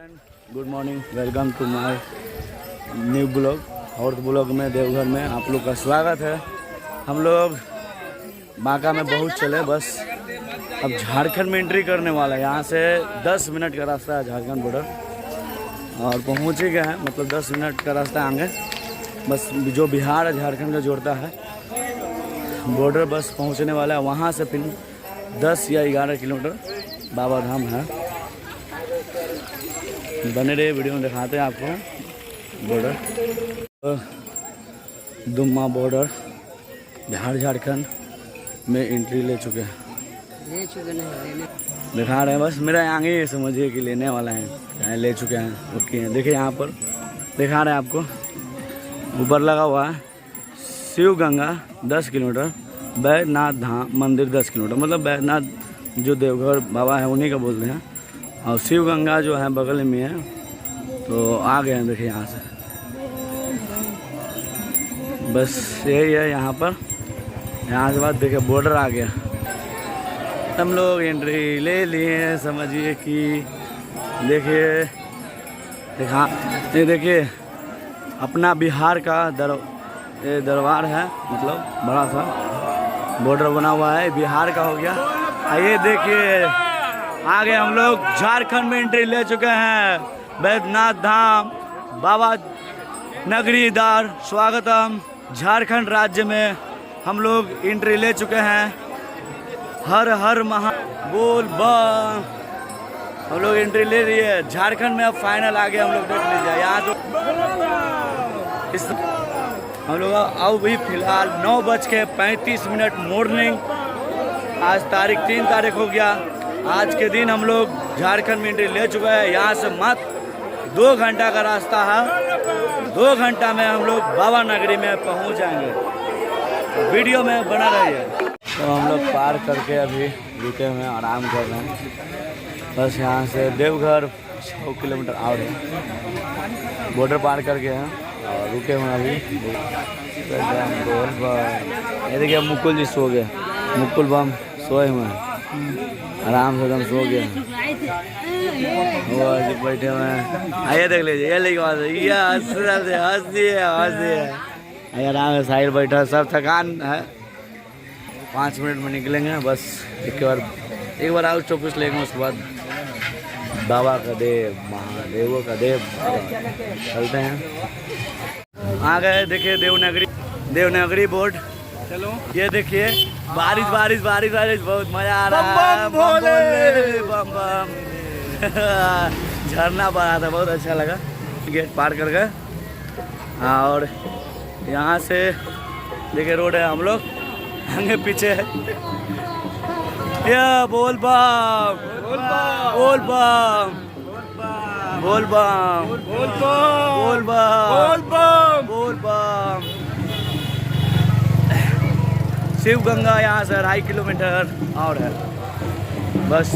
Friend, good morning, welcome to my new blog. और blog में देवघर में आप लोग का स्वागत है। हम लोग बांका में बहुत चले, बस अब झारखंड में एंट्री करने वाला है। यहाँ से 10 मिनट का रास्ता है झारखंड बॉर्डर, और पहुँच ही गए हैं। मतलब 10 मिनट का रास्ता आगे, बस जो बिहार और झारखंड का जोड़ता है बॉर्डर, बस पहुँचने वाला है। वहाँ से फिर 10 या 11 किलोमीटर बाबा धाम है। बने रहे, वीडियो में दिखाते हैं आपको बॉर्डर। दुम्मा बॉर्डर बिहार झारखंड में एंट्री ले चुके हैं, दिखा रहे हैं। बस मेरा आगे समझिए कि लेने वाला है, ले चुके हैं, ओके हैं। देखिए यहाँ पर दिखा रहे हैं आपको, ऊपर लगा हुआ है शिव गंगा 10 किलोमीटर, बैद्यनाथ धाम मंदिर 10 किलोमीटर। मतलब बैद्यनाथ जो देवघर बाबा है उन्हीं का बोलते हैं, और शिव गंगा जो है बगल में है। तो आ गए हैं, देखिए यहाँ से बस यही है यहाँ पर। यहाँ के बाद देखिए बॉर्डर आ गया। हम लोग एंट्री ले लिए, समझिए कि देखिए ये देखिए अपना बिहार का ये दरबार है, मतलब बड़ा सा बॉर्डर बना हुआ है, बिहार का हो गया। आइए देखिए आगे हम लोग झारखंड में एंट्री ले चुके हैं। बैद्यनाथ धाम बाबा नगरी दार स्वागतम, झारखंड राज्य में हम लोग एंट्री ले चुके हैं। हर हर महा बोल बम, हम लोग एंट्री ले रही है झारखंड में। अब फाइनल आ गया, हम लोग देख लीजिए यहाँ तो हम लोग अब भी फिलहाल 9:35 मॉर्निंग। आज तारीख 3 तारीख हो गया। आज के दिन हम लोग झारखंड में एंट्री ले चुके हैं। यहाँ से मात्र 2 घंटा का रास्ता है। 2 घंटा में हम लोग बाबा नगरी में पहुँच जाएंगे। वीडियो में बना रहिए। तो हम लोग पार करके अभी रुके हुए हैं, आराम कर रहे हैं। बस यहाँ से देवघर 6 किलोमीटर और है, बॉर्डर पार करके हैं और रुके हुए हैं अभी। ये देखिए मुकुल जी सो गए, मुकुल बम सोए हुए हैं, आराम से एकदम सो गए हैं, वो बैठे हुए हैं। आइए देख लीजिए, ये लिखवा दे, ये हंस दिए। आराम से साइड बैठा, सब थकान है। 5 मिनट में निकलेंगे बस। एक बार आउट चौकीस लेंगे, उसके बाद बाबा का देव, महादेवों का देव, चलते हैं। आ गए, देखिए देवनागरी बोर्ड। चलो ये देखिए, बारिश बहुत मजा आ रहा है। बम बम झरना पड़ रहा था, बहुत अच्छा लगा। गेट पार कर गए और यहाँ से देखिए रोड है, हम लोग आगे पीछे है। ये बोल बम बोल बम बोल बम बोल बम बोल बम बोल बम। शिव गंगा यहाँ से 2.5 किलोमीटर और है, बस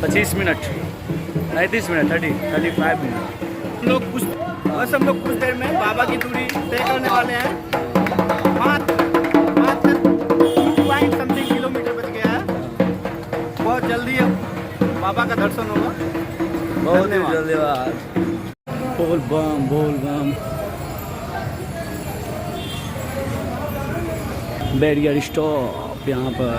25 मिनट 35 मिनट 35 मिनट। हम लोग कुछ देर में बाबा की दूरी तय करने वाले हैं। मात्र 2 समथिंग किलोमीटर बच गया है। बहुत जल्दी अब बाबा का दर्शन होगा, बहुत ही जल्दी। बोल बम बोल बम। बैरियर स्टॉप यहाँ पर।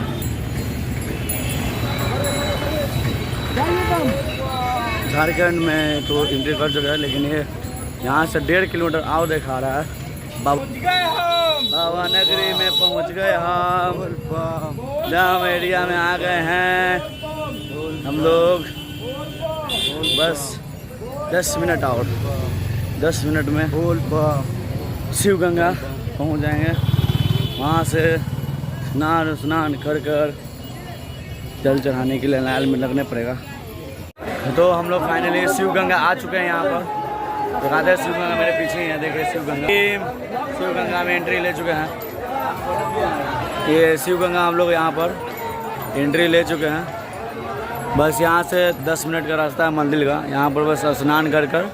झारखंड में तो एंट्री कर चुका है, लेकिन ये यहाँ से 1.5 किलोमीटर और दिखा रहा है। बाबा नगरी में पहुँच गए हम, जाम एरिया में आ गए हैं हम लोग। बस 10 मिनट और, 10 मिनट में शिव गंगा पहुँच जाएंगे। वहाँ से स्नान कर जल चढ़ाने के लिए लाइन में लगने पड़ेगा। तो हम लोग फाइनली शिव गंगा आ चुके हैं। यहाँ पर दिखाते हैं, शिव गंगा मेरे पीछे ही है, देखिए शिव गंगा में एंट्री ले चुके हैं। ये शिव गंगा हम लोग यहाँ पर एंट्री ले चुके हैं। बस यहाँ से 10 मिनट का रास्ता है मंदिर का। यहाँ पर बस स्नान कर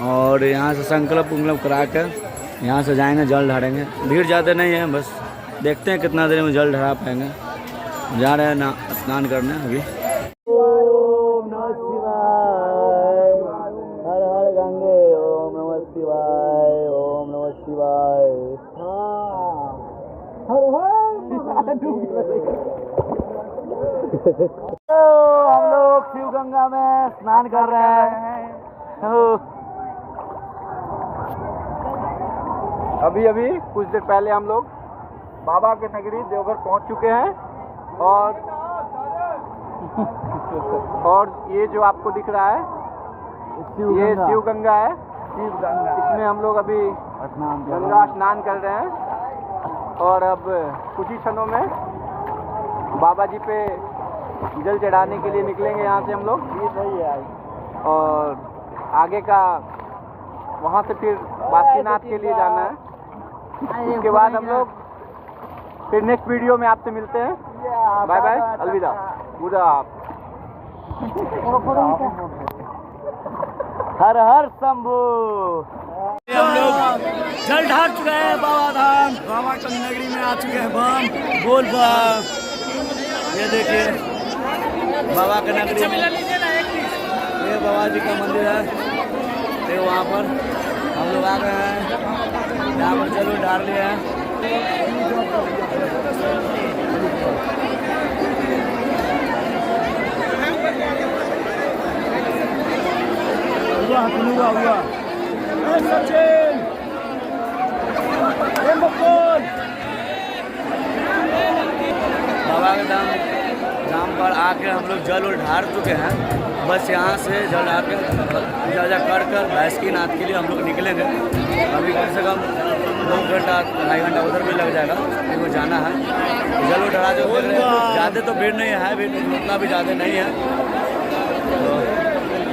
और यहाँ से संकल्प करा कर यहाँ से जाएंगे, जल ढारेंगे। भीड़ ज़्यादा नहीं है, बस देखते हैं कितना देर में जल ढारा पाएंगे। जा रहे हैं ना स्नान करने अभी। ओम नमः शिवाय। तो हम लोग शिव गंगा में स्नान कर रहे हैं। अभी अभी कुछ देर पहले हम लोग बाबा के नगरी देवघर पहुंच चुके हैं और ये जो आपको दिख रहा है ये शिव गंगा है। इसमें हम लोग अभी गंगा स्नान कर रहे हैं और अब कुछ ही क्षणों में बाबा जी पे जल चढ़ाने के लिए निकलेंगे यहाँ से हम लोग और आगे का वहाँ से फिर बासुकीनाथ के लिए जाना है। उसके बाद हम लोग फिर नेक्स्ट वीडियो में आपसे मिलते हैं। बाय बाय, अलविदा, गुड आप। हर हर शंभू। हम लोग जल ढार चुके हैं बाबा धाम, बाबा की नगरी में आ चुके हैं। बम बोल बम। ये देखिए बाबा की नगरी में ये बाबा जी का मंदिर है। ये वहाँ पर हम लोग आ गए हैं। यहाँ पर जल ढार लिए हैं। हुआ सचिन बाबा के धाम पर आके हम लोग जल ढार चुके हैं। बस यहाँ से जल ढार के पूजा कर बासुकीनाथ के लिए हम लोग निकलेंगे। अभी कम से कम 2 घंटा 2.5 घंटा उधर भी लग जाएगा क्योंकि जाना है। जल ढारा जो ज़्यादा तो भीड़ नहीं है, भीड़ उतना भी ज़्यादा नहीं है।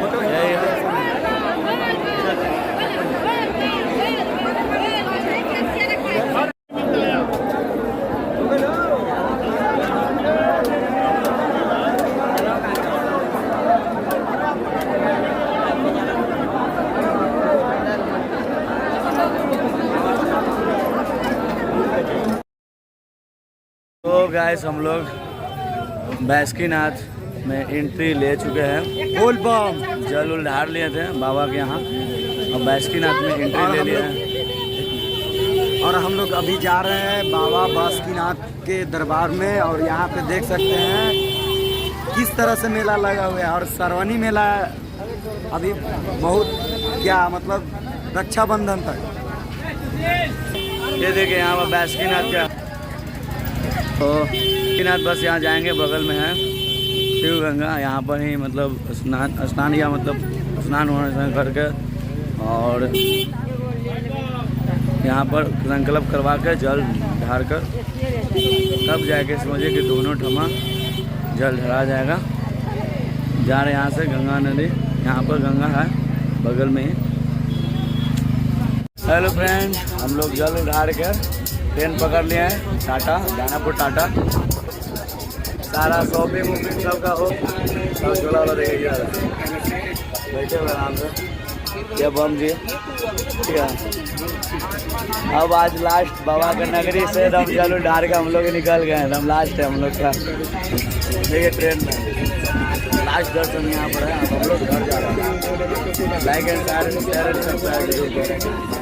तो यही है। तो गाइस हम लोग बासुकीनाथ में एंट्री ले चुके हैं। बोल बम जल ढार लिए थे बाबा के यहाँ और बासुकीनाथ में एंट्री ले लिए हैं। और हम लोग अभी जा रहे हैं बाबा बासुकीनाथ के दरबार में और यहाँ पे देख सकते हैं किस तरह से मेला लगा हुआ है। और सरवनी मेला अभी बहुत क्या मतलब रक्षाबंधन तक। ये देखिए यहाँ पर बासुकीनाथ का तो बासुकीनाथ बस यहाँ जाएंगे, बगल में है शिव गंगा। यहाँ पर ही मतलब स्नान या मतलब स्नान होने करके और यहाँ पर संकल्प करवा कर जल ढार कर तब जाके समझिए कि दोनों ठमा जल ढारा जाएगा। जा रहे यहाँ से गंगा नदी, यहाँ पर गंगा है बगल में ही। हेलो फ्रेंड, हम लोग जल ढार कर ट्रेन पकड़ लिए हैं टाटा, दानापुर टाटा। सारा शॉपिंग वॉपिंग सब का हो, सब झोला वाला देखिए बैठे हुए आराम से। ये बम जी ठीक है। अब आज लास्ट बाबा के नगरी से एकदम जल ढार के हम लोग निकल गए हैं। एकदम लास्ट है हम लोग का, देखिए ट्रेन में लास्ट दर्शन यहाँ पर है। अब हम लोग घर जा रहे हैं। Like and share subscribe.